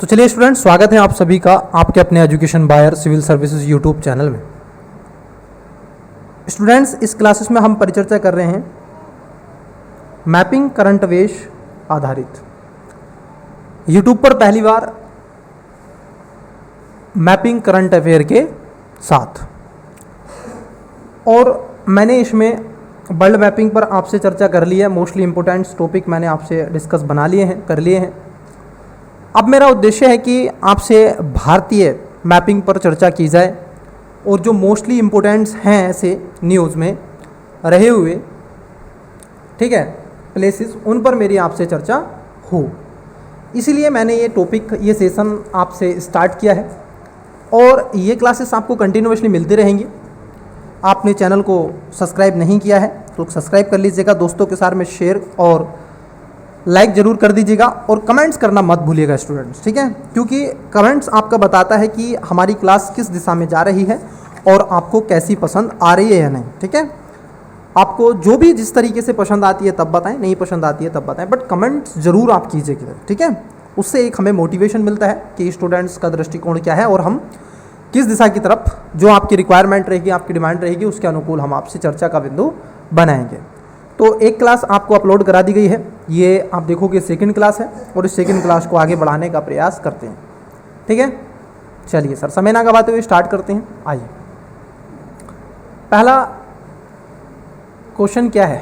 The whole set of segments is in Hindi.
तो चलिए स्टूडेंट, स्वागत है आप सभी का आपके अपने education buyer civil services YouTube channel में। स्टूडेंट्स, इस क्लासेस में हम परिचर्चा कर रहे हैं मैपिंग करंट अवेयर्स आधारित। यूट्यूब पर पहली बार मैपिंग करंट अफेयर के साथ, और मैंने इसमें वर्ल्ड मैपिंग पर आपसे चर्चा कर ली है। मोस्टली इंपॉर्टेंट टॉपिक मैंने आपसे डिस्कस बना लिए हैं, कर लिए हैं। अब मेरा उद्देश्य है कि आपसे भारतीय मैपिंग पर चर्चा की जाए और जो मोस्टली इम्पोर्टेंट्स हैं ऐसे न्यूज़ में रहे हुए, ठीक है, प्लेसेस, उन पर मेरी आपसे चर्चा हो। इसीलिए मैंने ये टॉपिक, ये सेशन आपसे स्टार्ट किया है और ये क्लासेस आपको कंटिन्यूअसली मिलती रहेंगी। आपने चैनल को सब्सक्राइब नहीं किया है तो सब्सक्राइब कर लीजिएगा, दोस्तों के साथ में शेयर और लाइक ज़रूर कर दीजिएगा और कमेंट्स करना मत भूलिएगा स्टूडेंट्स, ठीक है, क्योंकि कमेंट्स आपका बताता है कि हमारी क्लास किस दिशा में जा रही है और आपको कैसी पसंद आ रही है या नहीं, ठीक है। आपको जो भी जिस तरीके से पसंद आती है तब बताएं, नहीं पसंद आती है तब बताएं, बट कमेंट्स ज़रूर आप कीजिएगा, ठीक है। उससे एक हमें मोटिवेशन मिलता है कि स्टूडेंट्स का दृष्टिकोण क्या है और हम किस दिशा की तरफ, जो आपकी रिक्वायरमेंट रहेगी, आपकी डिमांड रहेगी, उसके अनुकूल हम आपसे चर्चा का बिंदु बनाएंगे। तो एक क्लास आपको अपलोड करा दी गई है, ये आप देखोगे सेकंड क्लास है और इस सेकंड क्लास को आगे बढ़ाने का प्रयास करते हैं, ठीक है। चलिए सर, समय ना गवाते हुए स्टार्ट करते हैं। आइए, पहला क्वेश्चन क्या है?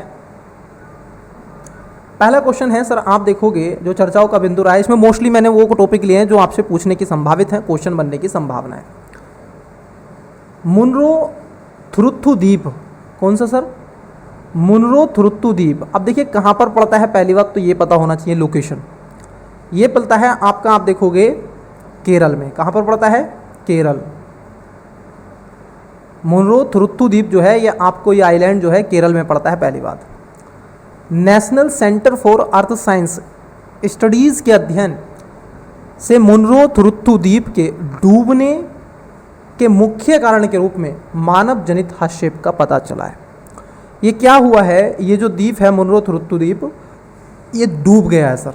पहला क्वेश्चन है सर, आप देखोगे जो चर्चाओं का बिंदु रहा है, इसमें मोस्टली मैंने वो टॉपिक लिए हैं जो आपसे पूछने की संभावित है, क्वेश्चन बनने की संभावना है। मुनरो थुरुत्थु द्वीप, कौन सा सर? मुनरो थुरुत्थु द्वीप। अब देखिए कहाँ पर पड़ता है, पहली बात तो ये पता होना चाहिए लोकेशन। ये पड़ता है आपका, आप देखोगे केरल में। कहाँ पर पड़ता है? केरल। मुनरो थुरुत्थु द्वीप जो है, ये आपको, ये आइलैंड जो है केरल में पड़ता है, पहली बात। National centre for earth science studies के अध्ययन से मुनरो थुरुत्थु द्वीप के डूबने के मुख्य कारण के रूप में मानव जनित हस्तक्षेप का पता चला है। ये क्या हुआ है, ये जो द्वीप है मुनरो थुरुत्थु द्वीप, ये डूब गया है सर।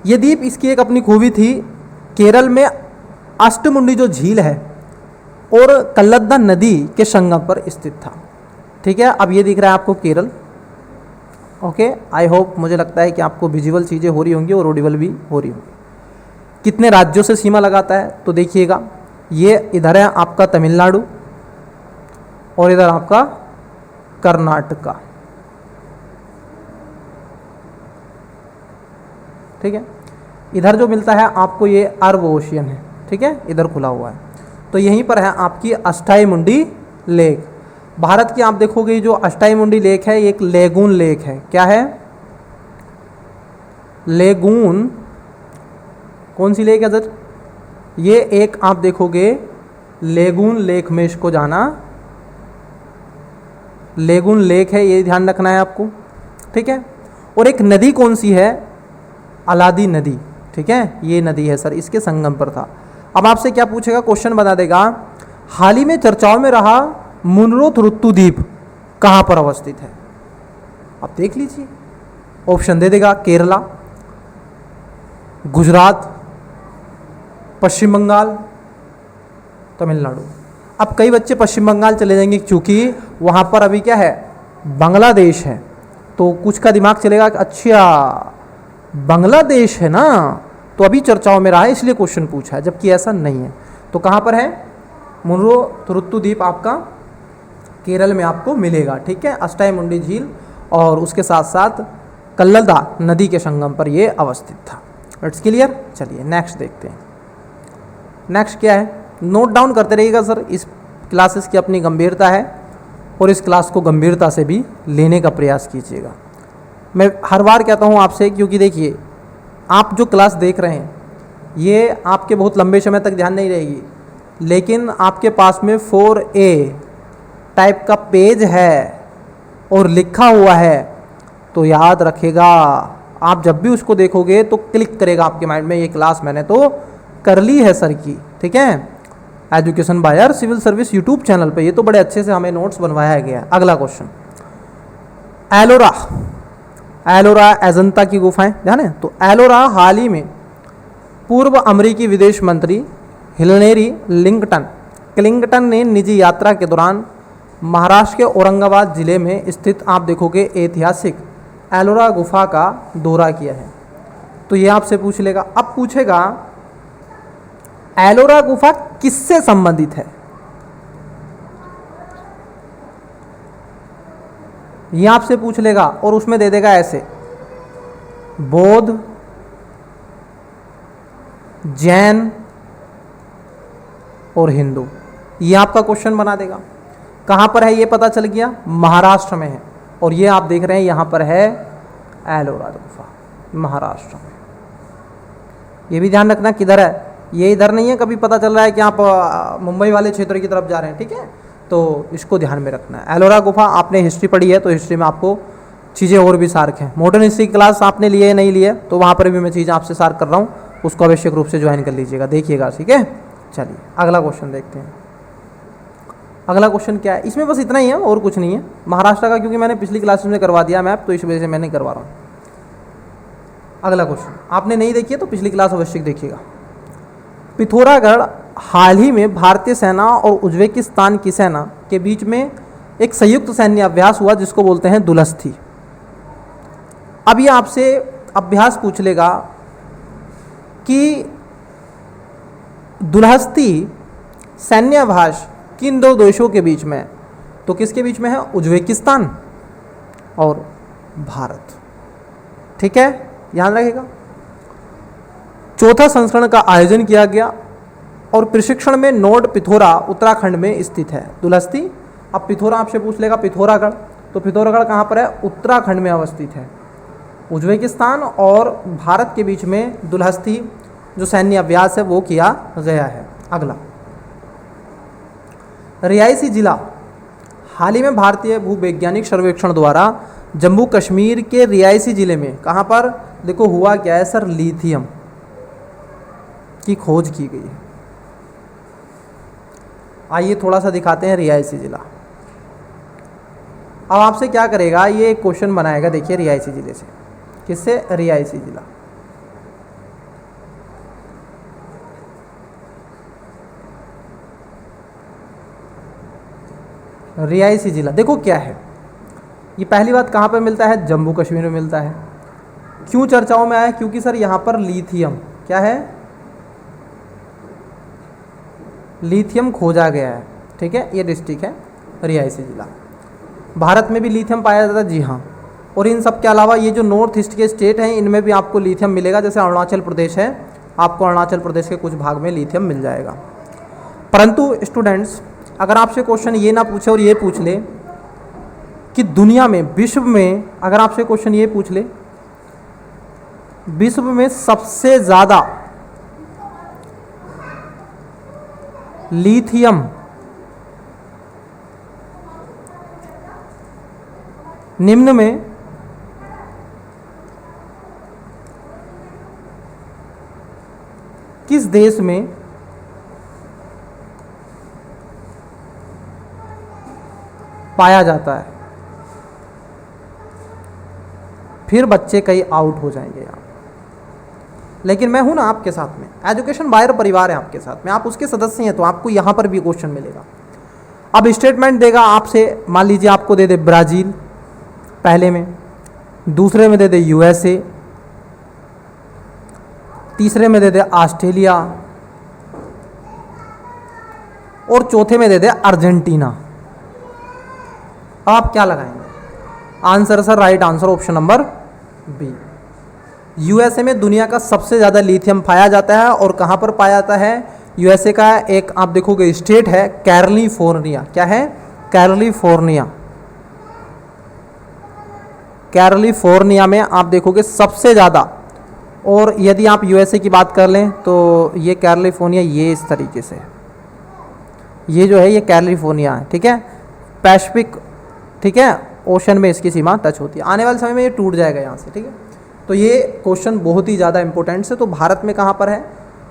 ये द्वीप, इसकी एक अपनी खूबी थी, केरल में अष्टमुंडी जो झील है और कल्लद्दा नदी के संगम पर स्थित था, ठीक है। अब ये दिख रहा है आपको केरल, ओके। आई होप, मुझे लगता है कि आपको विजुअल चीज़ें हो रही होंगी और ऑडिबल भी हो रही होंगी। कितने राज्यों से सीमा लगाता है तो देखिएगा, ये इधर है आपका तमिलनाडु और इधर आपका कर्नाटका, ठीक है। इधर जो मिलता है आपको ये अरब ओशियन है, ठीक है, इधर खुला हुआ है। तो यहीं पर है आपकी अष्टाईमुंडी लेक। भारत की आप देखोगे जो अष्टाईमुंडी लेक है, एक लेगून लेक है। क्या है? लेगून। कौन सी लेक है सर? ये एक आप देखोगे लेगून लेक में इसको जाना, लेगून लेक है, ये ध्यान रखना है आपको, ठीक है। और एक नदी कौन सी है? अलादी नदी, ठीक है, ये नदी है सर, इसके संगम पर था। अब आपसे क्या पूछेगा, क्वेश्चन बता देगा, हाल ही में चर्चाओं में रहा मुनरो थुरुत्थु द्वीप कहाँ पर अवस्थित है? आप देख लीजिए, ऑप्शन दे देगा, केरला, गुजरात, पश्चिम बंगाल, तमिलनाडु। अब कई बच्चे पश्चिम बंगाल चले जाएंगे क्योंकि वहाँ पर अभी क्या है, बांग्लादेश है, तो कुछ का दिमाग चलेगा कि अच्छा बांग्लादेश है ना, तो अभी चर्चाओं में रहा है इसलिए क्वेश्चन पूछा है, जबकि ऐसा नहीं है। तो कहाँ पर है? मुनरो थुरुत्थु द्वीप आपका केरल में आपको मिलेगा, ठीक है, अष्टाईमुंडी झील और उसके साथ साथ कल्लदा नदी के संगम पर ये अवस्थित था। It's clear. चलिए नेक्स्ट देखते हैं। नेक्स्ट क्या है, नोट डाउन करते रहिएगा सर, इस क्लासेस की अपनी गंभीरता है और इस क्लास को गंभीरता से भी लेने का प्रयास कीजिएगा। मैं हर बार कहता हूँ आपसे, क्योंकि देखिए आप जो क्लास देख रहे हैं ये आपके बहुत लंबे समय तक ध्यान नहीं रहेगी, लेकिन आपके पास में 4A टाइप का पेज है और लिखा हुआ है, तो याद रखेगा, आप जब भी उसको देखोगे तो क्लिक करेगा आपके माइंड में, ये क्लास मैंने तो कर ली है सर की, ठीक है, education buyer civil service YouTube channel पे। ये तो बड़े अच्छे से हमें नोट्स बनवाया गया है। अगला क्वेश्चन, एलोरा, एलोरा अजंता की गुफाएं, ध्यान है। तो एलोरा हाल ही में पूर्व अमेरिकी विदेश मंत्री हिलरी क्लिंटन ने निजी यात्रा के दौरान महाराष्ट्र के औरंगाबाद जिले में स्थित आप देखोगे ऐतिहासिक एलोरा गुफा का दौरा किया है। तो ये आपसे पूछ लेगा। अब पूछेगा एलोरा गुफा किससे संबंधित है, ये आपसे पूछ लेगा और उसमें दे देगा ऐसे बौद्ध, जैन और हिंदू। ये आपका क्वेश्चन बना देगा। कहाँ पर है ये पता चल गया, महाराष्ट्र में है। और ये आप देख रहे हैं यहाँ पर है एलोरा गुफा, महाराष्ट्र में। ये भी ध्यान रखना किधर है, ये इधर नहीं है। कभी पता चल रहा है कि आप मुंबई वाले क्षेत्र की तरफ जा रहे हैं, ठीक है, तो इसको ध्यान में रखना है। एलोरा गुफा आपने हिस्ट्री पढ़ी है तो हिस्ट्री में आपको चीज़ें और भी सार्क हैं। मॉडर्न हिस्ट्री क्लास आपने लिए नहीं लिए तो वहाँ पर भी मैं चीज़ें आपसे सार्क कर रहा हूँ, उसको आवश्यक रूप से ज्वाइन कर लीजिएगा, देखिएगा, ठीक है। चलिए अगला क्वेश्चन देखते हैं। अगला क्वेश्चन क्या है, इसमें बस इतना ही है और कुछ नहीं है। महाराष्ट्र का क्योंकि मैंने पिछली क्लास में करवा दिया मैप, तो इस वजह से मैं नहीं करवा रहा हूँ। अगला क्वेश्चन आपने नहीं देखी है तो पिछली क्लास अवश्य देखिएगा। पिथौरागढ़ हाल ही में भारतीय सेना और उज्बेकिस्तान की सेना के बीच में एक संयुक्त सैन्य अभ्यास हुआ जिसको बोलते हैं दुलस्ती। अब ये आपसे अभ्यास पूछ लेगा कि दुलहस्ती सैन्य अभ्यास किन दो देशों के बीच में है, तो किसके बीच में है, उज्बेकिस्तान और भारत, ठीक है, ध्यान रखिएगा। चौथा संस्करण का आयोजन किया गया और प्रशिक्षण में नोड पिथौरा उत्तराखंड में स्थित है। दुलहस्ती, अब पिथौरा आपसे पूछ लेगा पिथौरागढ़, तो पिथौरागढ़ कहाँ पर है, उत्तराखंड में अवस्थित है। उज्बेकिस्तान और भारत के बीच में दुलहस्ती जो सैन्य अभ्यास है वो किया गया है। अगला रियासी जिला, हाल ही में भारतीय भूवैज्ञानिक सर्वेक्षण द्वारा जम्मू कश्मीर के रियासी जिले में कहाँ पर देखो हुआ क्या है सर, लिथियम की खोज की गई है। आइए थोड़ा सा दिखाते हैं रियासी जिला। अब आपसे क्या करेगा, ये एक क्वेश्चन बनाएगा, देखिए रियासी जिले से, किससे, रियासी जिला। रियासी जिला देखो क्या है, ये पहली बात कहाँ पर मिलता है, जम्मू कश्मीर में मिलता है। क्यों चर्चाओं में आया, क्योंकि सर यहाँ पर लिथियम क्या है, लिथियम खोजा गया है, ठीक है। ये डिस्ट्रिक्ट है रियासी जिला। भारत में भी लिथियम पाया जाता है, जी हाँ। और इन सब के अलावा ये जो नॉर्थ ईस्ट के स्टेट हैं इनमें भी आपको लिथियम मिलेगा। जैसे अरुणाचल प्रदेश है, आपको अरुणाचल प्रदेश के कुछ भाग में लिथियम मिल जाएगा। परंतु स्टूडेंट्स, अगर आपसे क्वेश्चन ये ना पूछे और ये पूछ ले कि दुनिया में, विश्व में, अगर आपसे क्वेश्चन ये पूछ ले विश्व में सबसे ज़्यादा लिथियम निम्न में किस देश में पाया जाता है, फिर बच्चे कई आउट हो जाएंगे यहाँ। लेकिन मैं हूं ना आपके साथ में, एजुकेशन बायर परिवार है आपके साथ में, आप उसके सदस्य हैं, तो आपको यहाँ पर भी क्वेश्चन मिलेगा। अब स्टेटमेंट देगा आपसे, मान लीजिए आपको दे दे ब्राज़ील पहले में, दूसरे में दे दे यूएसए, तीसरे में दे दे ऑस्ट्रेलिया और चौथे में दे दे अर्जेंटीना। अब आप क्या लगाएंगे answer, sir right answer option number B. USA में दुनिया का सबसे ज़्यादा लिथियम पाया जाता है। और कहाँ पर पाया जाता है, यूएसए का एक आप देखोगे स्टेट है कैलिफोर्निया। क्या है, कैलिफोर्निया। कैलिफोर्निया में आप देखोगे सबसे ज़्यादा। और यदि आप यूएसए की बात कर लें तो ये कैलिफोर्निया ये इस तरीके से, ये जो है ये कैलिफोर्निया है, ठीक है, पैसिफिक, ठीक है, ओशन में इसकी सीमा टच होती है। आने वाले समय में ये टूट जाएगा यहाँ से, ठीक है। तो ये क्वेश्चन बहुत ही ज़्यादा इंपॉर्टेंट है। तो भारत में कहाँ पर है,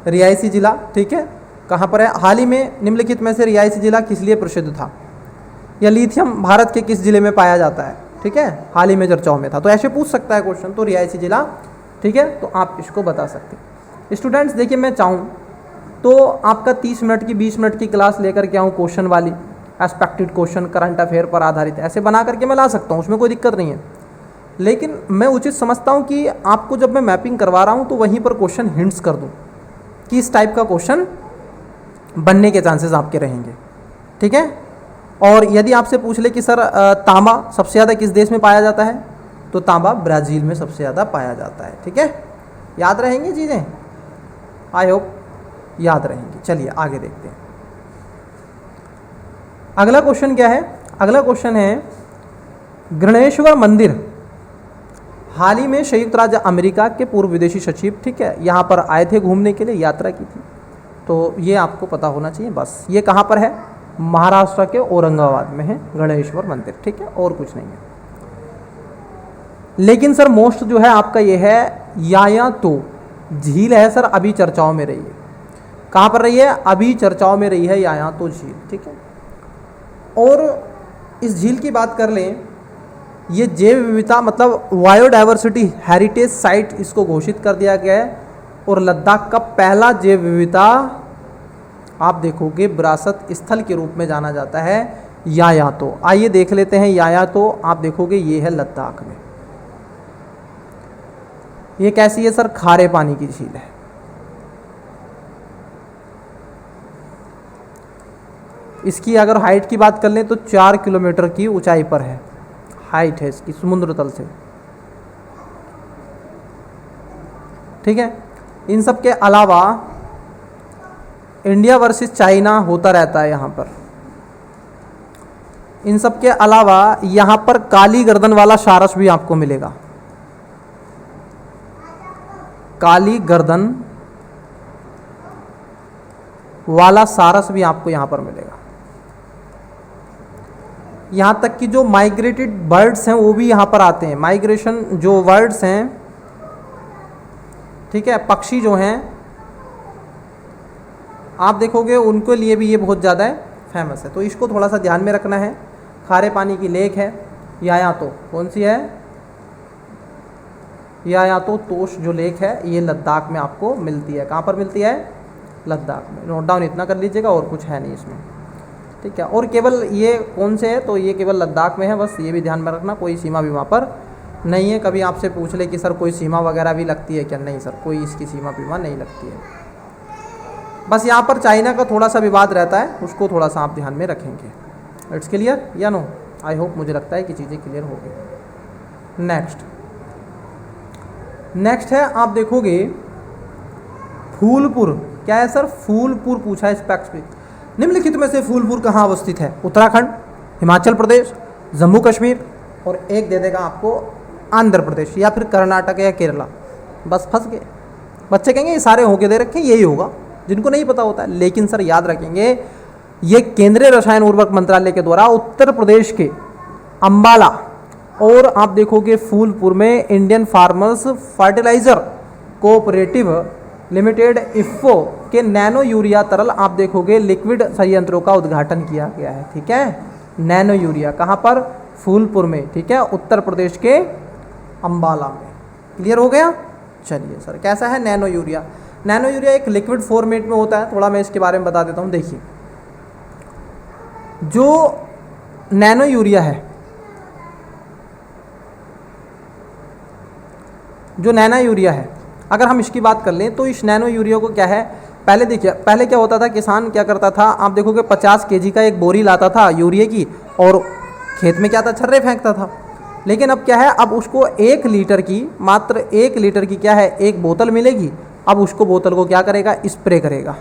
रियासी जिला, ठीक है, कहाँ पर है। हाल ही में निम्नलिखित में से रियासी जिला किस लिए प्रसिद्ध था, या लिथियम भारत के किस जिले में पाया जाता है, ठीक है, हाल ही में चर्चाओं में था। तो ऐसे पूछ सकता है क्वेश्चन, तो रियासी जिला, ठीक है, तो आप इसको बता सकते हैं। स्टूडेंट्स देखिए, मैं चाहूँ तो आपका 30 मिनट की 20 मिनट की क्लास लेकर के आऊँ क्वेश्चन वाली, एक्सपेक्टेड क्वेश्चन करंट अफेयर पर आधारित, ऐसे बना करके मैं ला सकता हूँ, उसमें कोई दिक्कत नहीं है। लेकिन मैं उचित समझता हूँ कि आपको जब मैं मैपिंग करवा रहा हूँ तो वहीं पर क्वेश्चन हिंट्स कर दूँ कि इस टाइप का क्वेश्चन बनने के चांसेस आपके रहेंगे, ठीक है। और यदि आपसे पूछ ले कि सर तांबा सबसे ज़्यादा किस देश में पाया जाता है, तो तांबा ब्राज़ील में सबसे ज़्यादा पाया जाता है, ठीक है। याद रहेंगी चीज़ें, आई होप याद रहेंगी। चलिए आगे देखते हैं। अगला क्वेश्चन क्या है? अगला क्वेश्चन है, गणेश्वर मंदिर हाल ही में संयुक्त राज्य अमेरिका के पूर्व विदेशी सचिव, ठीक है, यहाँ पर आए थे घूमने के लिए, यात्रा की थी, तो ये आपको पता होना चाहिए बस। ये कहाँ पर है? महाराष्ट्र के औरंगाबाद में है गणेश्वर मंदिर, ठीक है, और कुछ नहीं है। लेकिन सर मोस्ट जो है आपका ये है यायातो झील है सर, अभी चर्चाओं में रही है। कहाँ पर रही है? अभी चर्चाओं में रही है यायातो झील, ठीक है। और इस झील की बात कर लें, ये जैव विविधता मतलब बायोडाइवर्सिटी हेरिटेज साइट इसको घोषित कर दिया गया है, और लद्दाख का पहला जैव विविधता आप देखोगे विरासत स्थल के रूप में जाना जाता है यायातो। आइए देख लेते हैं यायातो, आप देखोगे ये है लद्दाख में। ये कैसी है सर? खारे पानी की झील है। इसकी अगर हाइट की बात कर लें तो 4 किलोमीटर की ऊंचाई पर है, हाइट है इसकी समुद्र तल से, ठीक है। इन सब के अलावा इंडिया वर्सेस चाइना होता रहता है यहाँ पर। इन सब के अलावा यहाँ पर काली गर्दन वाला सारस भी आपको मिलेगा, काली गर्दन वाला सारस भी आपको यहाँ पर मिलेगा। यहाँ तक कि जो माइग्रेटेड बर्ड्स हैं वो भी यहाँ पर आते हैं। माइग्रेशन जो बर्ड्स हैं, ठीक है, पक्षी जो हैं आप देखोगे उनके लिए भी ये बहुत ज़्यादा फेमस है, तो इसको थोड़ा सा ध्यान में रखना है। खारे पानी की लेक है यायातो, कौन सी है? यायातो तोश जो लेक है ये लद्दाख में आपको मिलती है। कहाँ पर मिलती है? लद्दाख में। नोट डाउन इतना कर लीजिएगा, और कुछ है नहीं इसमें, ठीक है। और केवल ये कौन से है? तो ये केवल लद्दाख में है, बस ये भी ध्यान में रखना। कोई सीमा भी वहाँ पर नहीं है। कभी आपसे पूछ ले कि सर कोई सीमा वगैरह भी लगती है क्या? नहीं सर, कोई इसकी सीमा बीमा नहीं लगती है। बस यहाँ पर चाइना का थोड़ा सा विवाद रहता है, उसको थोड़ा सा आप ध्यान में रखेंगे। इट्स क्लियर या नो? आई होप, मुझे लगता है कि चीज़ें क्लियर हो गई। नेक्स्ट है, आप देखोगे फूलपुर। क्या है सर? फूलपुर पूछा है स्पेसिफिक। निम्नलिखित में से फूलपुर कहाँ अवस्थित है? उत्तराखंड, हिमाचल प्रदेश, जम्मू कश्मीर, और एक दे देगा आपको आंध्र प्रदेश या फिर कर्नाटक या केरला। बस फंस गए बच्चे, कहेंगे ये सारे होके दे रखे, यही होगा, जिनको नहीं पता होता है। लेकिन सर याद रखेंगे, ये केंद्रीय रसायन उर्वरक मंत्रालय के द्वारा उत्तर प्रदेश के अंबाला और आप देखोगे फूलपुर में Indian farmers fertiliser cooperative limited IFFCO के नैनो यूरिया तरल आप देखोगे लिक्विड संयंत्रों का उद्घाटन किया गया है, ठीक है। नैनो यूरिया कहाँ पर? फूलपुर में, ठीक है, उत्तर प्रदेश के अंबाला में। क्लियर हो गया? चलिए सर, कैसा है नैनो यूरिया? नैनो यूरिया एक लिक्विड फॉर्मेट में होता है। थोड़ा मैं इसके बारे में बता देता हूँ। देखिए, जो नैनो यूरिया है, जो नैनो यूरिया है, अगर हम इसकी बात कर लें तो इस नैनो यूरिया को क्या है, पहले देखिए, पहले क्या होता था, किसान क्या करता था, आप देखोगे 50 केजी का एक बोरी लाता था यूरिया की, और खेत में क्या था, छर्रे फेंकता था। लेकिन अब क्या है, अब उसको 1 लीटर की, मात्र 1 लीटर की क्या है, एक बोतल मिलेगी। अब उसको बोतल को क्या करेगा, स्प्रे करेगा,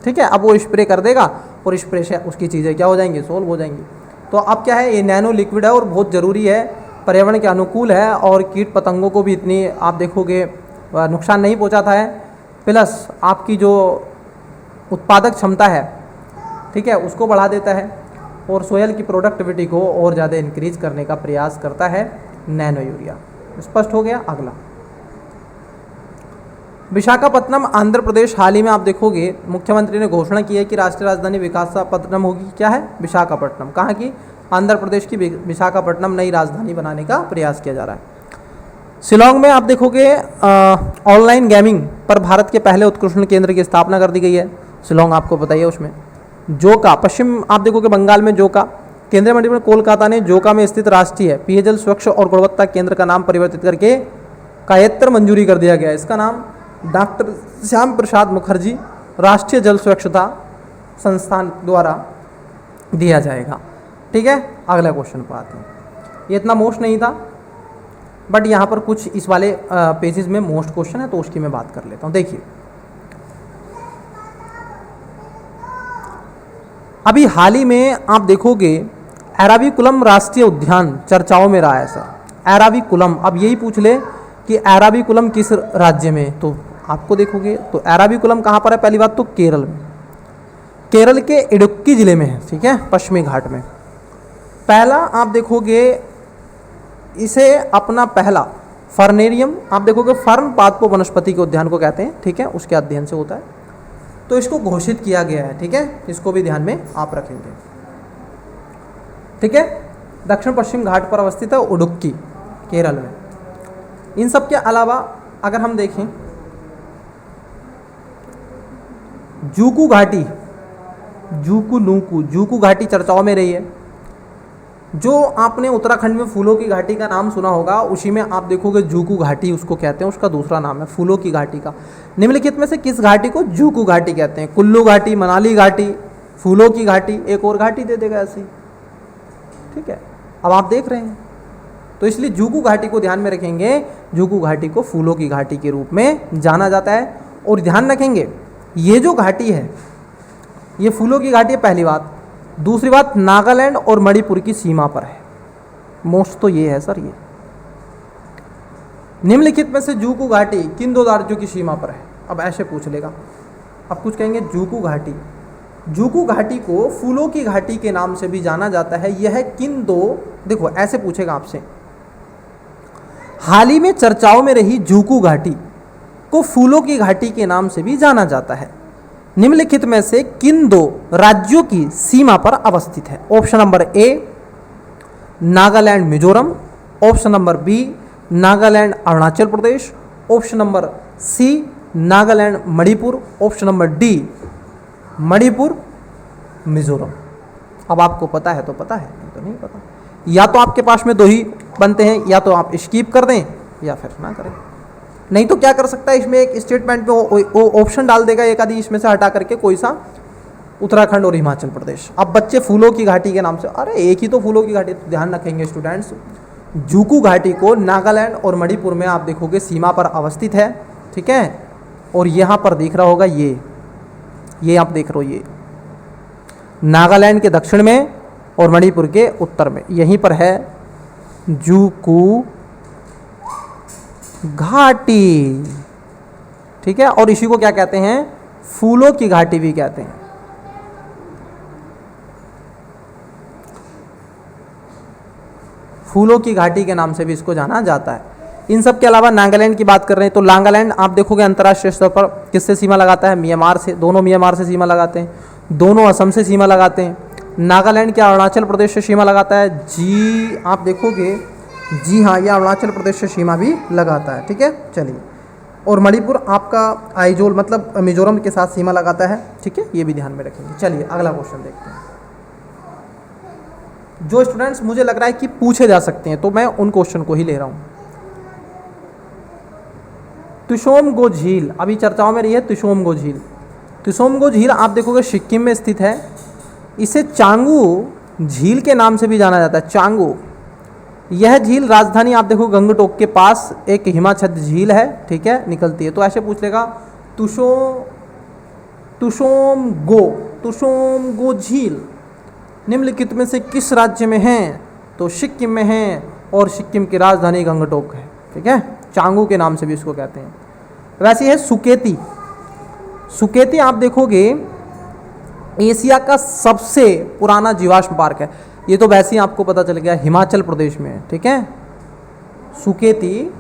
ठीक है। अब वो स्प्रे कर देगा और स्प्रे से उसकी चीज़ें क्या हो जाएंगी, सोल्व हो जाएंगी। तो अब क्या है, ये नैनो लिक्विड है और बहुत ज़रूरी है, पर्यावरण के अनुकूल है, और कीट पतंगों को भी इतनी आप देखोगे नुकसान नहीं पहुंचाता है। प्लस आपकी जो उत्पादक क्षमता है, ठीक है, उसको बढ़ा देता है, और सोयल की प्रोडक्टिविटी को और ज़्यादा इंक्रीज करने का प्रयास करता है नैनो यूरिया। स्पष्ट हो गया? अगला, विशाखापट्टनम आंध्र प्रदेश। हाल ही में आप देखोगे मुख्यमंत्री ने घोषणा की है कि राष्ट्रीय राजधानी विशाखापट्टनम होगी। क्या है? विशाखापट्टनम। कहाँ की? आंध्र प्रदेश की विशाखापट्टनम नई राजधानी बनाने का प्रयास किया जा रहा है। शिलोंग में आप देखोगे ऑनलाइन गेमिंग पर भारत के पहले उत्कृष्ट केंद्र की स्थापना कर दी गई है। शिलोंग आपको बताइए उसमें। जोका, पश्चिम आप देखोगे बंगाल में जोका। केंद्रीय मंत्रिमंडल कोलकाता ने जोका में स्थित राष्ट्रीय पेयजल स्वच्छ और गुणवत्ता केंद्र का नाम परिवर्तित करके कायत्र मंजूरी कर दिया गया। इसका नाम डॉक्टर श्याम प्रसाद मुखर्जी राष्ट्रीय जल स्वच्छता संस्थान द्वारा दिया जाएगा। ठीक है, अगला क्वेश्चन पर आते हैं। ये इतना मोस्ट नहीं था, बट यहाँ पर कुछ इस वाले पेजेस में मोस्ट क्वेश्चन है, तो उसकी मैं बात कर लेता हूँ। देखिए, अभी हाल ही में आप देखोगे एराविकुलम राष्ट्रीय उद्यान चर्चाओं में रहा है सर। एराविकुलम, अब यही पूछ ले कि एराविकुलम किस राज्य में, तो आपको देखोगे तो एराविकुलम कहाँ पर है। पहली बात तो केरल में, केरल के इडुक्की जिले में है। ठीक है, पश्चिमी घाट में। पहला आप देखोगे इसे अपना पहला फर्नेरियम, आप देखोगे फर्न पादपो वनस्पति के उद्यान को कहते हैं। ठीक है, उसके अध्ययन से होता है, तो इसको घोषित किया गया है। ठीक है, इसको भी ध्यान में आप रखेंगे। ठीक है, दक्षिण पश्चिम घाट पर अवस्थित है उडुक्की, केरल में। इन सब के अलावा अगर हम देखें जूकू घाटी, जूकू नूकू, जूकू घाटी चर्चाओं में रही है। जो आपने उत्तराखंड में फूलों की घाटी का नाम सुना होगा, उसी में आप देखोगे जूकू घाटी उसको कहते हैं, उसका दूसरा नाम है फूलों की घाटी का। निम्नलिखित में से किस घाटी को जूकू घाटी कहते हैं? कुल्लू घाटी, मनाली घाटी, फूलों की घाटी, एक और घाटी दे देगा ऐसे ही। ठीक है, अब आप देख रहे हैं, तो इसलिए जूकू घाटी को ध्यान में रखेंगे। जूकू घाटी को फूलों की घाटी के रूप में जाना जाता है। और ध्यान रखेंगे ये जो घाटी है ये फूलों की घाटी है, पहली बात। दूसरी बात, नागालैंड और मणिपुर की सीमा पर है। मोस्ट तो ये है सर। ये निम्नलिखित में से जूकू घाटी किन दो राज्यों की सीमा पर है? अब ऐसे पूछ लेगा, अब कुछ कहेंगे जूकू घाटी। जूकू घाटी को फूलों की घाटी के नाम से भी जाना जाता है। यह किन दो, देखो ऐसे पूछेगा आपसे, हाल ही में चर्चाओं में रही जूकू घाटी को फूलों की घाटी के नाम से भी जाना जाता है। निम्नलिखित में से किन दो राज्यों की सीमा पर अवस्थित है? Option number A Nagaland Mizoram, option number B Nagaland Arunachal Pradesh, option number C Nagaland Manipur, option number D Manipur Mizoram. अब आपको पता है तो पता है, नहीं तो नहीं पता। या तो आपके पास में दो ही बनते हैं, या तो आप स्किप कर दें या फिर ना करें। नहीं तो क्या कर सकता है, इसमें एक स्टेटमेंट में ऑप्शन डाल देगा एक आदि इसमें से हटा करके, कोई सा उत्तराखंड और हिमाचल प्रदेश। अब बच्चे फूलों की घाटी के नाम से, अरे एक ही तो फूलों की घाटी, तो ध्यान रखेंगे स्टूडेंट्स, जूकू घाटी को नागालैंड और मणिपुर में आप देखोगे सीमा पर अवस्थित है। ठीक है, और यहाँ पर दिख रहा होगा ये आप देख रहे हो, ये नागालैंड के दक्षिण में और मणिपुर के उत्तर में, यहीं पर है जूकू घाटी। ठीक है, और इसी को क्या कहते हैं? फूलों की घाटी भी कहते हैं। फूलों की घाटी के नाम से भी इसको जाना जाता है। इन सब के अलावा नागालैंड की बात कर रहे हैं तो नागालैंड आप देखोगे अंतर्राष्ट्रीय स्तर पर किससे सीमा लगाता है? म्यांमार से। दोनों म्यांमार से सीमा लगाते हैं, दोनों असम से सीमा लगाते हैं। नागालैंड क्या अरुणाचल प्रदेश से सीमा लगाता है? जी आप देखोगे, जी हाँ, यह अरुणाचल प्रदेश से सीमा भी लगाता है। ठीक है, चलिए। और मणिपुर आपका आइजोल मतलब मिजोरम के साथ सीमा लगाता है। ठीक है, ये भी ध्यान में रखेंगे। चलिए अगला क्वेश्चन देखते हैं, जो स्टूडेंट्स मुझे लग रहा है कि पूछे जा सकते हैं, तो मैं उन क्वेश्चन को ही ले रहा हूँ। तुशोमगो झील अभी चर्चाओं में रही है। तुशोमगो झील, तुशोमगो झील आप देखोगे सिक्किम में स्थित है। इसे चांगू झील के नाम से भी जाना जाता है, चांगू। यह झील राजधानी आप देखो गंगटोक के पास एक हिमाच्छादित झील है। ठीक है, निकलती है। तो ऐसे पूछ लेगा तुशोमगो झील निम्नलिखित में से किस राज्य में है? तो सिक्किम में है, और सिक्किम की राजधानी गंगटोक है। ठीक है, चांगू के नाम से भी इसको कहते हैं। वैसे है सुकेती। सुकेती आप देखोगे एशिया का सबसे पुराना जीवाश्म पार्क है। ये तो वैसे ही आपको पता चल गया, हिमाचल प्रदेश में। ठीक है, सुकेती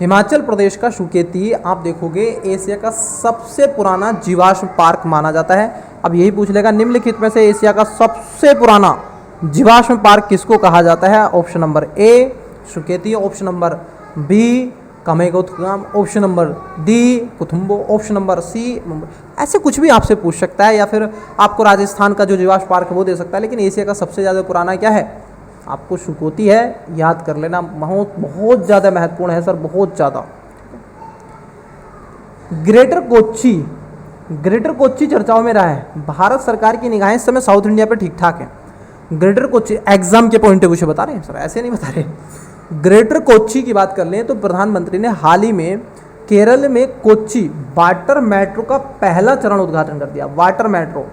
हिमाचल प्रदेश का सुकेती आप देखोगे एशिया का सबसे पुराना जीवाश्म पार्क माना जाता है। अब यही पूछ लेगा निम्नलिखित में से एशिया का सबसे पुराना जीवाश्म पार्क किसको कहा जाता है? Option number A Suketi, option number B कमेगोथगाम, ऑप्शन नंबर डी कुथुम्बो, ऑप्शन नंबर सी मुंबई। ऐसे कुछ भी आपसे पूछ सकता है, या फिर आपको राजस्थान का जो जीवाश्म पार्क है वो दे सकता है, लेकिन एशिया का सबसे ज़्यादा पुराना क्या है, आपको शुकोती है, याद कर लेना। बहुत बहुत ज़्यादा महत्वपूर्ण है सर, बहुत ज़्यादा। ग्रेटर कोच्चि, ग्रेटर कोच्चि चर्चाओं में रहा है। भारत सरकार की निगाहें इस समय साउथ इंडिया पे ठीक ठाक है। ग्रेटर कोच्चि एग्जाम के पॉइंट ऑफ व्यू से बता रहे हैं सर, ऐसे नहीं बता रहे। ग्रेटर कोच्चि की बात कर लें तो प्रधानमंत्री ने हाल ही में केरल में कोच्चि वाटर मेट्रो का पहला चरण उद्घाटन कर दिया। वाटर मेट्रो,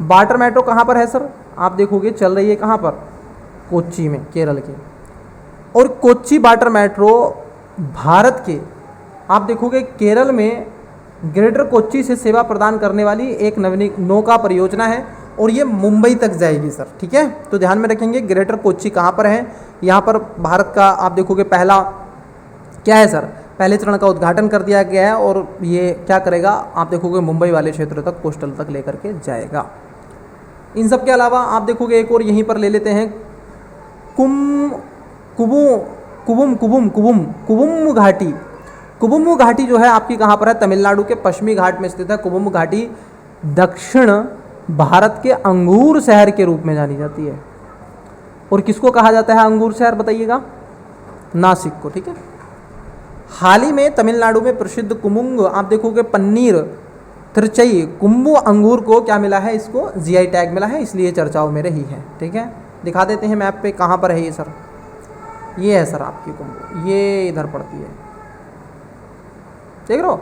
वाटर मेट्रो कहाँ पर है सर, आप देखोगे चल रही है कहाँ पर, कोच्चि में, केरल के। और कोच्चि वाटर मेट्रो भारत के, आप देखोगे केरल में ग्रेटर कोच्चि से सेवा प्रदान करने वाली एक नवीन नौका परियोजना है, और ये मुंबई तक जाएगी सर, ठीक है। तो ध्यान में रखेंगे ग्रेटर कोच्चि कहाँ पर है, यहाँ पर भारत का आप देखोगे पहला क्या है सर, पहले चरण का उद्घाटन कर दिया गया है, और ये क्या करेगा, आप देखोगे मुंबई वाले क्षेत्र तक, कोस्टल तक लेकर के जाएगा। इन सब के अलावा आप देखोगे एक और यहीं पर ले लेते हैं, कुबुम घाटी। कुबुम घाटी जो है आपकी कहाँ पर है, तमिलनाडु के पश्चिमी घाट में स्थित है। कुबुम घाटी दक्षिण भारत के अंगूर शहर के रूप में जानी जाती है। और किसको कहा जाता है अंगूर शहर, बताइएगा, नासिक को, ठीक है। हाल ही में तमिलनाडु में प्रसिद्ध कुमुंग, आप देखोगे पन्नीर तिरचई कुंभू अंगूर को क्या मिला है, इसको जीआई टैग मिला है, इसलिए चर्चाओं में रही है, ठीक है। दिखा देते हैं मैप पे कहाँ पर है ये सर, ये है सर आपकी कुंभू, ये इधर पड़ती है, देख रहे हो,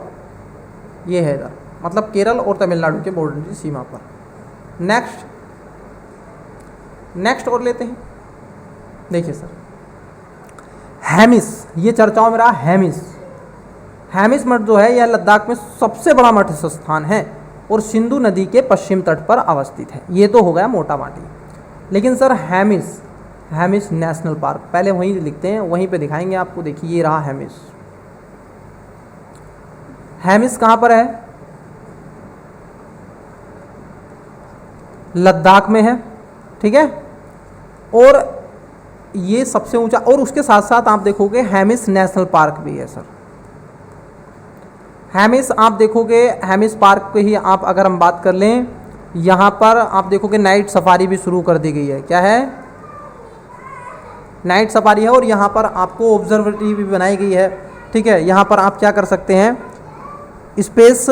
ये है इधर, मतलब केरल और तमिलनाडु के बॉर्डर की सीमा पर। नेक्स्ट और लेते हैं, देखिए सर, हेमिस, ये चर्चाओं में रहा हेमिस। हेमिस मठ जो है यह लद्दाख में सबसे बड़ा मठ स्थान है और सिंधु नदी के पश्चिम तट पर अवस्थित है। ये तो हो गया मोटा माटी, लेकिन सर हेमिस नेशनल पार्क, पहले वहीं लिखते हैं, वहीं पे दिखाएंगे आपको। देखिए ये रहा हेमिस कहाँ पर है, लद्दाख में है, ठीक है। और ये सबसे ऊंचा, और उसके साथ साथ आप देखोगे हेमिस नेशनल पार्क भी है सर। हेमिस आप देखोगे, हेमिस पार्क की ही आप अगर हम बात कर लें, यहाँ पर आप देखोगे नाइट सफारी भी शुरू कर दी गई है। क्या है, नाइट सफारी है, और यहाँ पर आपको ऑब्जर्वेटरी भी बनाई गई है, ठीक है। यहाँ पर आप क्या कर सकते हैं, स्पेस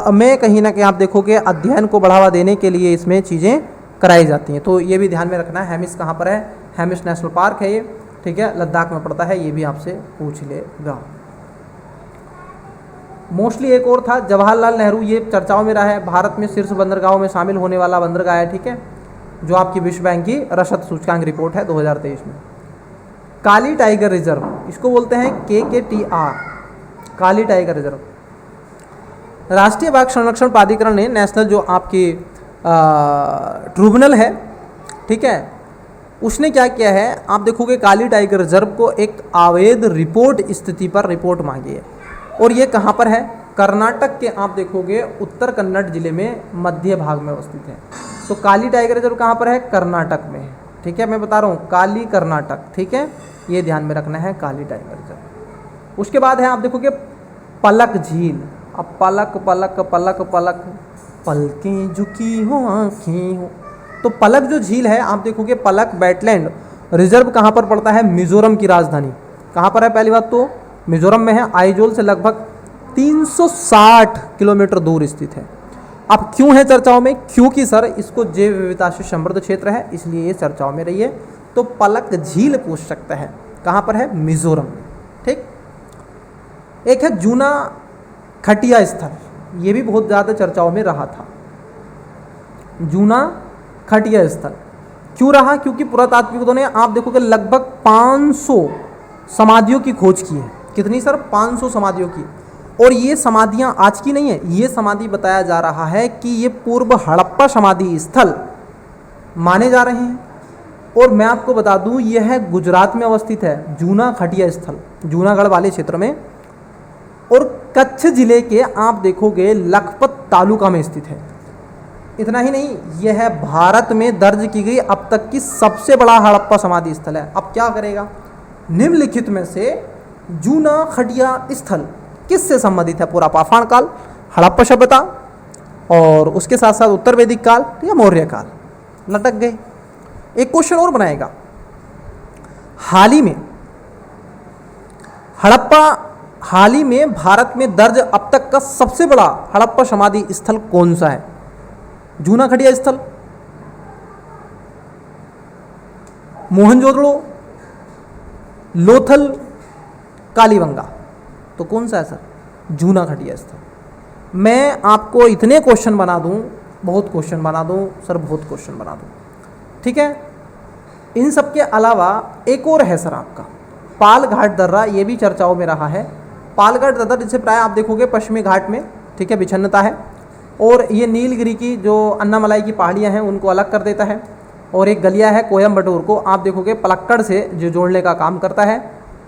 में कहीं ना कहीं आप देखोगे अध्ययन को बढ़ावा देने के लिए इसमें चीज़ें कराई जाती हैं। तो ये भी ध्यान में रखना है। हेमिस कहाँ पर है, हेमिस नेशनल पार्क है ये, ठीक है, लद्दाख में पड़ता है, ये भी आपसे पूछ लेगा। मोस्टली एक और था जवाहरलाल नेहरू, ये चर्चाओं में रहा है। भारत में शीर्ष बंदरगाहों में शामिल होने वाला बंदरगाह है, ठीक है, जो आपकी विश्व बैंक की रसद सूचकांक रिपोर्ट है 2023 में। काली टाइगर रिजर्व, इसको बोलते हैं KKTR, काली टाइगर रिजर्व। राष्ट्रीय बाघ संरक्षण प्राधिकरण ने नेशनल जो आपकी ट्रिब्यूनल है, ठीक है, उसने क्या किया है, आप देखोगे काली टाइगर रिजर्व को एक अवैध रिपोर्ट स्थिति पर रिपोर्ट मांगी है, और ये कहाँ पर है, कर्नाटक के आप देखोगे उत्तर कन्नड़ जिले में मध्य भाग में अवस्थित है। तो काली टाइगर रिजर्व कहाँ पर है, कर्नाटक में है, ठीक है, मैं बता रहा हूँ काली कर्नाटक, ठीक है, ये ध्यान में रखना है काली टाइगर रिजर्व। उसके बाद है आप देखोगे पलक झील। अब पलक पलक पलक पलक पलकें झुकी हो आँखें हो, तो पलक जो झील है आप देखोगे, पलक वेटलैंड रिजर्व कहाँ पर पड़ता है, मिजोरम की राजधानी कहाँ पर है, पहली बात तो मिजोरम में है, आइजोल से लगभग 360 किलोमीटर दूर स्थित है। अब क्यों है चर्चाओं में, क्योंकि सर इसको जैव विविधता से समृद्ध क्षेत्र है, इसलिए ये चर्चाओं में रही है। तो पलक झील पूछ सकता है, कहाँ पर है, मिजोरम में, ठीक। एक है जूना खटिया स्थल, ये भी बहुत ज़्यादा चर्चाओं में रहा था। जूना खटिया स्थल क्यों रहा, क्योंकि पुरातात्विकों ने आप देखोगे लगभग 500 समाधियों की खोज की है। कितनी सर, 500 समाधियों की। और ये समाधियाँ आज की नहीं है, ये समाधि बताया जा रहा है कि ये पूर्व हड़प्पा समाधि स्थल माने जा रहे हैं। और मैं आपको बता दूं, यह है गुजरात में अवस्थित है, जूना खटिया स्थल, जूनागढ़ वाले क्षेत्र में, और कच्छ जिले के आप देखोगे लखपत तालुका में स्थित है। इतना ही नहीं, यह है भारत में दर्ज की गई अब तक की सबसे बड़ा हड़प्पा समाधि स्थल है। अब क्या करेगा, निम्नलिखित में से जूना खटिया स्थल किससे संबंधित है? पूरा पाषाण काल, हड़प्पा सभ्यता और उसके साथ साथ उत्तर वैदिक काल या मौर्य काल? लटक गए। एक क्वेश्चन और बनाएगा, हाल ही में भारत में दर्ज अब तक का सबसे बड़ा हड़प्पा समाधि स्थल कौन सा है? जूना खटिया स्थल, मोहनजोदड़ो, लोथल, कालीबंगा? तो कौन सा है सर? जूना खटिया स्थल। मैं आपको इतने क्वेश्चन बना दूं, बहुत क्वेश्चन बना दूं सर, बहुत क्वेश्चन बना दूं, ठीक है। इन सब के अलावा एक और है सर आपका पाल घाट दर्रा, ये भी चर्चाओं में रहा है। पाल घाट दर्रा जिसे प्राय आप देखोगे पश्चिमी घाट में, ठीक है, विच्छिन्नता है, और ये नीलगिरी की जो अन्नामलाई की पहाड़ियाँ हैं उनको अलग कर देता है, और एक गलिया है कोयम्बटूर को आप देखोगे पलक्कड़ से जो जोड़ने का काम करता है।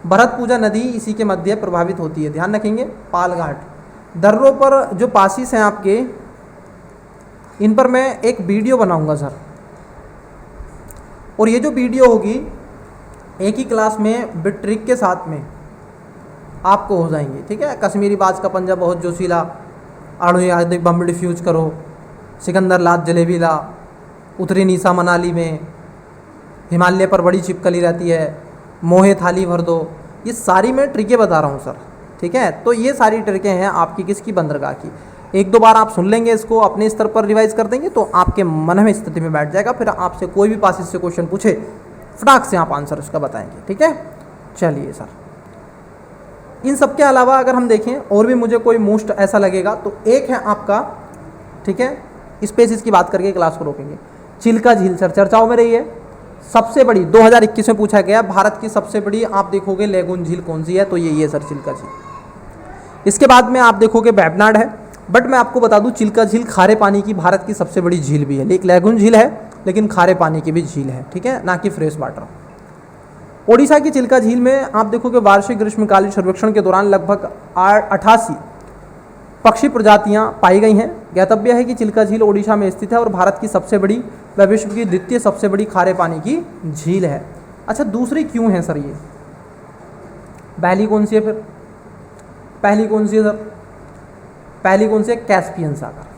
भरतपूजा नदी इसी के मध्य प्रभावित होती है, ध्यान रखेंगे। पाल घाट दर्रों पर जो पासिस हैं आपके, इन पर मैं एक वीडियो बनाऊंगा सर, और ये जो वीडियो होगी एक ही क्लास में बिट ट्रिक के साथ में आपको हो जाएंगे, ठीक है। कश्मीरी बाज का पंजा बहुत जोशीला, आड़ू आदि बम डिफ्यूज करो, सिकंदर लाद जलेबी ला, उतरी नीसा मनाली में, हिमालय पर बड़ी छिपकली रहती है, मोहे थाली भर दो, ये सारी मैं ट्रिकें बता रहा हूँ सर, ठीक है। तो ये सारी ट्रिकें हैं आपकी किसकी? बंदरगाह की। एक दो बार आप सुन लेंगे, इसको अपने स्तर पर रिवाइज कर देंगे तो आपके मन में स्थिति में बैठ जाएगा, फिर आपसे कोई भी पासिस से क्वेश्चन पूछे फटाक से आप आंसर उसका बताएंगे, ठीक है। चलिए सर, इन सब के अलावा अगर हम देखें और भी मुझे कोई मोस्ट ऐसा लगेगा तो एक है आपका, ठीक है, स्पेसिस की बात करके क्लास को रोकेंगे। चिल्का झील सर चर्चाओं में रही है, सबसे बड़ी 2021 में पूछा गया भारत की सबसे बड़ी आप देखोगे लेगून झील कौन सी है? तो ये सर चिल्का झील। इसके बाद में आप देखोगे वेबनाड है, बट मैं आपको बता दूं चिल्का झील खारे पानी की भारत की सबसे बड़ी झील भी है। एक लेगून झील है लेकिन खारे पानी की भी झील है, ठीक है, ना कि फ्रेश वाटर। ओडिशा की चिल्का झील में आप देखोगे वार्षिक ग्रीष्मकालीन सर्वेक्षण के दौरान लगभग 88 पक्षी प्रजातियां पाई गई हैं। ज्ञातव्य है कि चिल्का झील ओडिशा में स्थित है और भारत की सबसे बड़ी व विश्व की द्वितीय सबसे बड़ी खारे पानी की झील है। अच्छा, दूसरी क्यों है सर ये? पहली कौन सी है फिर? पहली कौन सी है सर? पहली कौन सी है? कैस्पियन सागर।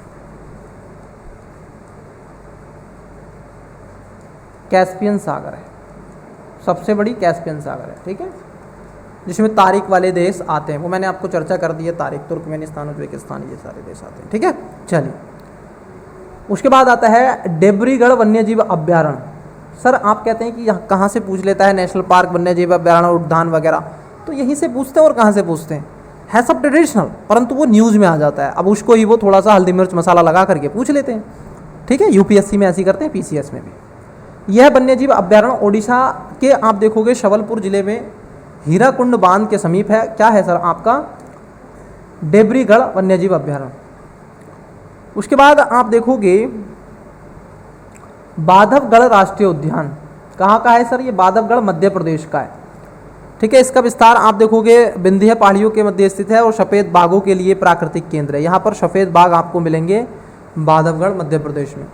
कैस्पियन सागर है सबसे बड़ी, कैस्पियन सागर है, ठीक है, जिसमें तारिक वाले देश आते हैं, वो मैंने आपको चर्चा कर दी है, तारिक, तुर्कमेनिस्तान, उज्बेकिस्तान, ये सारे देश आते हैं, ठीक है। चलिए, उसके बाद आता है डेब्रीगढ़ वन्यजीव अभ्यारण्य। सर आप कहते हैं कि यहाँ कहाँ से पूछ लेता है नेशनल पार्क, वन्यजीव अभ्यारण्य, उद्यान वगैरह, तो यहीं से पूछते हैं और कहाँ से पूछते हैं, है सब ट्रेडिशनल, परंतु वो न्यूज़ में आ जाता है। अब उसको ही वो थोड़ा सा हल्दी मिर्च मसाला लगा करके पूछ लेते हैं, ठीक है। यूपीएससी में ऐसी करते हैं, पीसीएस में भी। यह वन्यजीव अभ्यारण्य ओडिशा के आप देखोगे शवलपुर जिले में हीराकुंड बांध के समीप है। क्या है सर आपका? डेब्रीगढ़ वन्यजीव अभ्यारण्य। उसके बाद आप देखोगे बांधवगढ़ राष्ट्रीय उद्यान। कहाँ का है सर ये? बांधवगढ़ मध्य प्रदेश का है, ठीक है। इसका विस्तार आप देखोगे विंध्य पहाड़ियों के मध्य स्थित है और सफ़ेद बाघों के लिए प्राकृतिक केंद्र है। यहाँ पर सफ़ेद बाघ आपको मिलेंगे बांधवगढ़ मध्य प्रदेश में।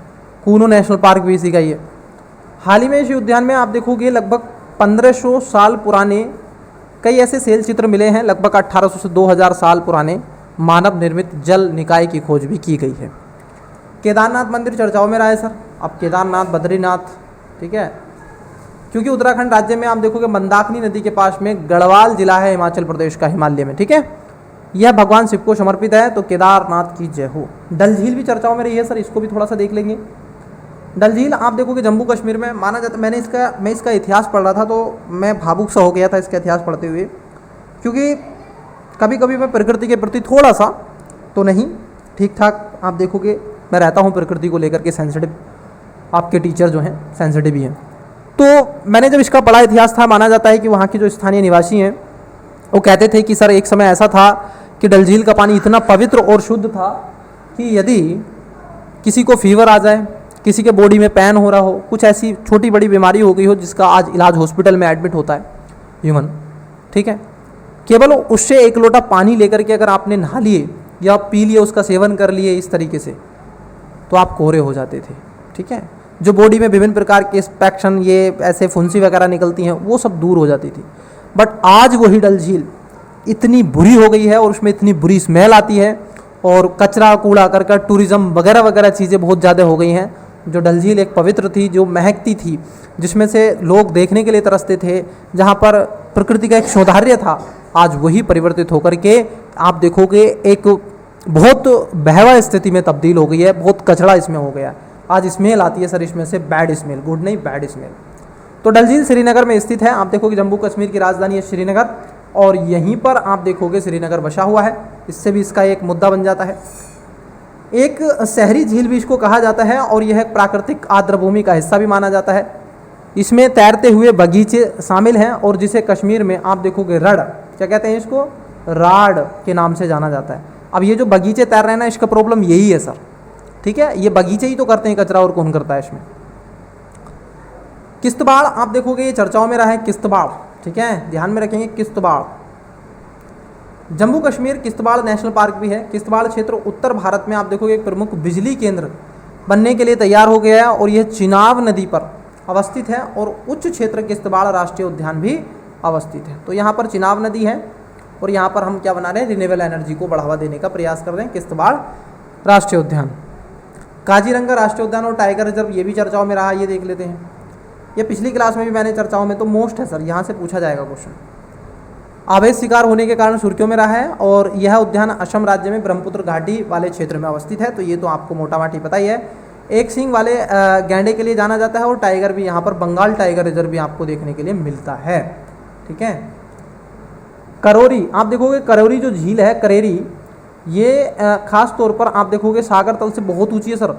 कूनो नेशनल पार्क भी इसी का ही है। हाल ही में इस उद्यान में आप देखोगे लगभग 1500 साल पुराने कई ऐसे सेल चित्र मिले हैं। लगभग 1800 से 2000 साल पुराने मानव निर्मित जल निकाय की खोज भी की गई है। केदारनाथ मंदिर चर्चाओं में रहा है सर। अब केदारनाथ, बद्रीनाथ, ठीक है, क्योंकि उत्तराखंड राज्य में आप देखोगे मंदाकिनी नदी के पास में गढ़वाल जिला है हिमाचल प्रदेश का, हिमालय में, ठीक है। यह भगवान शिव को समर्पित है, तो केदारनाथ की जय हो। डल झील भी चर्चाओं में रही है सर, इसको भी थोड़ा सा देख लेंगे। डल झील आप देखोगे जम्मू कश्मीर में माना जाता। मैं इसका इतिहास पढ़ रहा था तो मैं भावुक सा हो गया था इसका इतिहास पढ़ते हुए, क्योंकि कभी कभी मैं प्रकृति के प्रति थोड़ा सा तो नहीं, ठीक ठाक आप देखोगे मैं रहता हूँ प्रकृति को लेकर के सेंसिटिव। आपके टीचर जो हैं सेंसिटिव ही हैं। तो मैंने जब इसका पढ़ा इतिहास था, माना जाता है कि वहाँ के जो स्थानीय निवासी हैं वो कहते थे कि सर एक समय ऐसा था कि डल झील का पानी इतना पवित्र और शुद्ध था कि यदि किसी को फीवर आ जाए, किसी के बॉडी में पेन हो रहा हो, कुछ ऐसी छोटी बड़ी बीमारी हो गई हो जिसका आज इलाज हॉस्पिटल में एडमिट होता है ह्यूमन, ठीक है, केवल उससे एक लोटा पानी लेकर के अगर आपने नहा लिए या पी लिए, उसका सेवन कर लिए इस तरीके से, तो आप कोहरे हो जाते थे, ठीक है। जो बॉडी में विभिन्न प्रकार के इंफेक्शन, ये ऐसे फुंसी वगैरह निकलती हैं, वो सब दूर हो जाती थी। बट आज वही डल झील इतनी बुरी हो गई है और उसमें इतनी बुरी स्मेल आती है और कचरा कूड़ा करकट टूरिज़्म वगैरह वगैरह चीज़ें बहुत ज़्यादा हो गई हैं। जो डल झील एक पवित्र थी, जो महकती थी, जिसमें से लोग देखने के लिए तरसते थे, जहाँ पर प्रकृति का एक सौंदर्य था, आज वही परिवर्तित होकर के आप देखोगे एक बहुत बहवा स्थिति में तब्दील हो गई है। बहुत कचरा इसमें हो गया। आज स्मेल आती है सर इसमें से, बैड स्मेल, गुड नहीं बैड स्मेल। तो डल झील श्रीनगर में स्थित है। आप देखोगे जम्मू कश्मीर की राजधानी है श्रीनगर और यहीं पर आप देखोगे श्रीनगर बसा हुआ है। इससे भी इसका एक मुद्दा बन जाता है। एक शहरी झील भी इसको कहा जाता है और यह एक प्राकृतिक आर्द्रभूमि का हिस्सा भी माना जाता है। इसमें तैरते हुए बगीचे शामिल हैं और जिसे कश्मीर में आप देखोगे रड़, क्या कहते हैं इसको, राड के नाम से जाना जाता है। अब ये जो बगीचे तैर रहे हैं ना, इसका प्रॉब्लम यही है सर, ठीक है, ये बगीचे ही तो करते हैं कचरा, और कौन करता है इसमें। किश्तवाड़ आप देखोगे ये चर्चाओं में रहा है, किश्तवाड़, ठीक है, ध्यान में रखेंगे किश्तवाड़। जम्मू कश्मीर किश्तवाड़ नेशनल पार्क भी है। किश्तवाड़ क्षेत्र उत्तर भारत में आप देखोगे एक प्रमुख बिजली केंद्र बनने के लिए तैयार हो गया है और यह चिनाब नदी पर अवस्थित है और उच्च क्षेत्र किश्तवाड़ राष्ट्रीय उद्यान भी अवस्थित है। तो यहाँ पर चिनाब नदी है और यहाँ पर हम क्या बना रहे हैं, रिन्यूएबल एनर्जी को बढ़ावा देने का प्रयास कर रहे हैं। किश्तवाड़ राष्ट्रीय उद्यान, काजीरंगा राष्ट्रीय उद्यान और टाइगर रिजर्व, ये भी चर्चाओं में रहा, ये देख लेते हैं। ये पिछली क्लास में भी मैंने चर्चाओं में, तो मोस्ट है सर, यहाँ से पूछा जाएगा क्वेश्चन। अवैध शिकार होने के कारण सुर्खियों में रहा है और यह उद्यान असम राज्य में ब्रह्मपुत्र घाटी वाले क्षेत्र में अवस्थित है। तो ये तो आपको मोटा माटी पता ही है। एक सींग वाले गैंडे के लिए जाना जाता है और टाइगर भी यहाँ पर बंगाल टाइगर रिजर्व भी आपको देखने के लिए मिलता है, ठीक है। करौरी आप देखोगे, करौरी जो झील है करेरी, ये खास तौर पर आप देखोगे सागर तल से बहुत ऊंची है सर,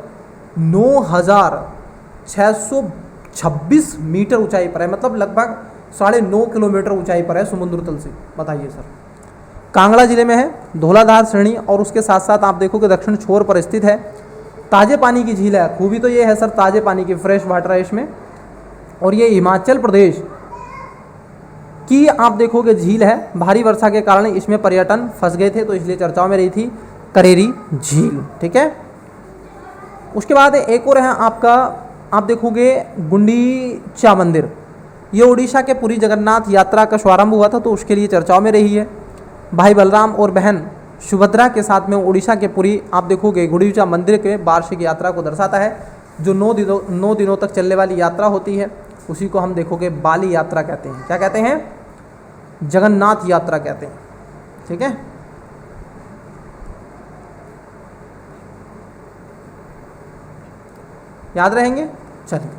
9,626 मीटर ऊंचाई पर है, मतलब लगभग 9.5 किलोमीटर ऊंचाई पर है समुद्र तल से। बताइए सर, कांगड़ा जिले में है, धौलाधार श्रेणी, और उसके साथ साथ आप देखोगे दक्षिण छोर पर स्थित है। ताजे पानी की झील है। खूबी तो ये है सर, ताजे पानी की, फ्रेश वाटर है इसमें, और ये हिमाचल प्रदेश की आप देखोगे झील है। भारी वर्षा के कारण इसमें पर्यटन फंस गए थे, तो इसलिए चर्चाओं में रही थी करेरी झील, ठीक है। उसके बाद एक और है आपका, आप देखोगे गुंडीचा मंदिर, ये उड़ीसा के पुरी जगन्नाथ यात्रा का शुभारंभ हुआ था, तो उसके लिए चर्चाओं में रही है। भाई बलराम और बहन सुभद्रा के साथ में उड़ीसा के पुरी आप देखोगे गुंडीचा मंदिर के वार्षिक यात्रा को दर्शाता है, जो 9 दिनों तक चलने वाली यात्रा होती है। उसी को हम देखोगे बाली यात्रा कहते हैं। क्या कहते हैं, जगन्नाथ यात्रा कहते हैं, ठीक है। याद रहेंगे। चलिए,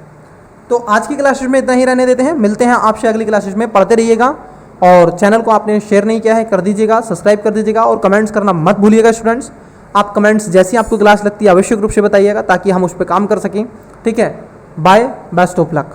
तो आज की क्लासेस में इतना ही रहने देते हैं, मिलते हैं आपसे अगली क्लासेस में। पढ़ते रहिएगा और चैनल को आपने शेयर नहीं किया है कर दीजिएगा, सब्सक्राइब कर दीजिएगा और कमेंट्स करना मत भूलिएगा स्टूडेंट्स। आप कमेंट्स जैसी आपको क्लास लगती है आवश्यक रूप से बताइएगा ताकि हम उस पर काम कर सकें, ठीक है। Bye, best of luck.